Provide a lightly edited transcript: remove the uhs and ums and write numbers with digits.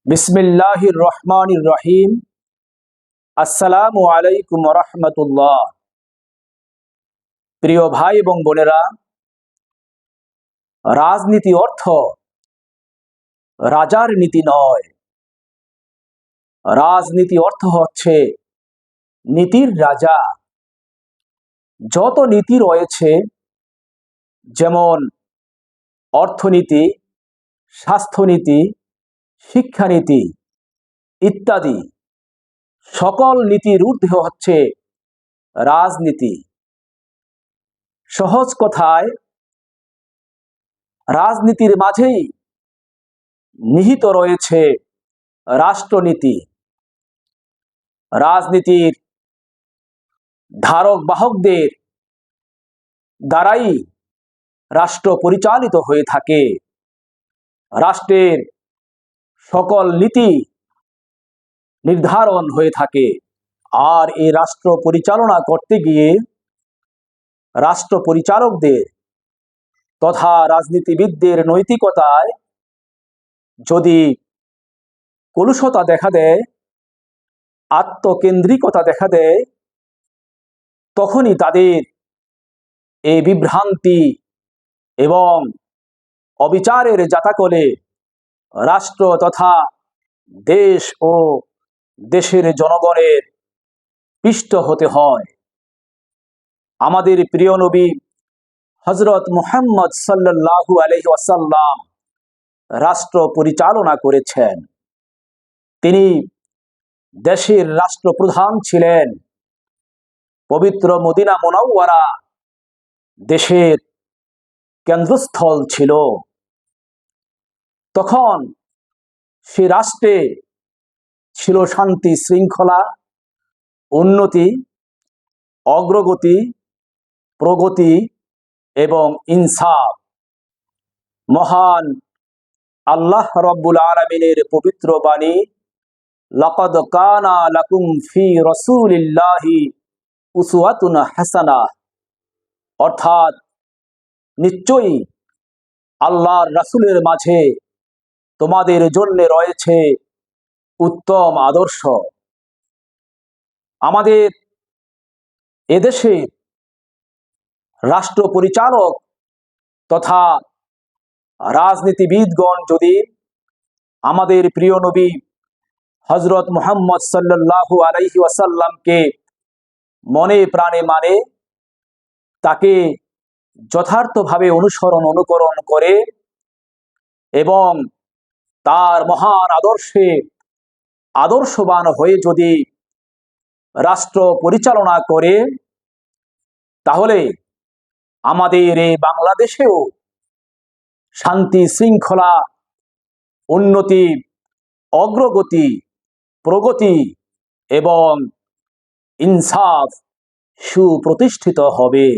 বিসমিল্লাহির রহমানির রহিম। আসসালামু আলাইকুম রহমতুল্লাহ। প্রিয় ভাই এবং বোনেরা, রাজনীতি অর্থ রাজার নীতি নয়। রাজনীতি অর্থ হচ্ছে নীতির রাজা। যত নীতি রয়েছে, যেমন অর্থনীতি, স্বাস্থ্যনীতি, শিক্ষানীতি ইত্যাদি, সকল নীতির ঊর্ধ্বে হচ্ছে রাজনীতি। সহজ কথায়, রাজনীতির মাঝেই নিহিত রয়েছে রাষ্ট্রনীতি। রাজনীতির ধারক বাহকদের দ্বারাই রাষ্ট্র পরিচালিত হয়ে থাকে। রাষ্ট্রের সকল নীতি নির্ধারণ হয়ে থাকে। আর এই রাষ্ট্র পরিচালনা করতে গিয়ে রাষ্ট্র পরিচালকদের তথা রাজনীতিবিদদের নৈতিকতায় যদি কলুষতা দেখা দেয়, আত্মকেন্দ্রিকতা দেখা দেয়, তখনই তাদের এই বিভ্রান্তি এবং অবিচারের জাতাকলে রাষ্ট্র তথা দেশ ও দেশের জনগণের পিষ্ট হতে হয়। আমাদের প্রিয় নবী হযরত মুহাম্মদ সাল্লাল্লাহু আলাইহি ওয়াসাল্লাম রাষ্ট্র পরিচালনা করেছেন। তিনি দেশের রাষ্ট্রপ্রধান ছিলেন। পবিত্র মদিনা মুনাওয়ারা দেশের কেন্দ্রস্থল ছিল। তখন সে রাষ্ট্রে ছিল শান্তি শৃঙ্খলা, উন্নতি, অগ্রগতি, প্রগতি এবং ইনসাফ। মহান আল্লাহ রাব্বুল আলামিনের পবিত্র বাণী, লাকাদ কানা লাকুম ফি রাসূলিল্লাহি উসওয়াতুন হাসানাহ, অর্থাৎ নিশ্চয়ই আল্লাহর রাসূলের মাঝে তোমাদের জন্য রয়েছে উত্তম আদর্শ। আমাদের এদেশে রাষ্ট্র পরিচালক তথা রাজনীতিবিদগণ যদি আমাদের প্রিয় নবী হযরত মুহাম্মদ সাল্লাল্লাহু আলাইহি ওয়াসাল্লামকে মনে প্রাণে মানে, তাকে যথার্থভাবে অনুকরণ করে এবং তার মহান আদর্শে আদর্শবান হয়ে যদি রাষ্ট্র পরিচালনা করে, তাহলে আমাদের এই বাংলাদেশেও শান্তি শৃঙ্খলা, উন্নতি, অগ্রগতি, প্রগতি এবং ইনসাফ সুপ্রতিষ্ঠিত হবে।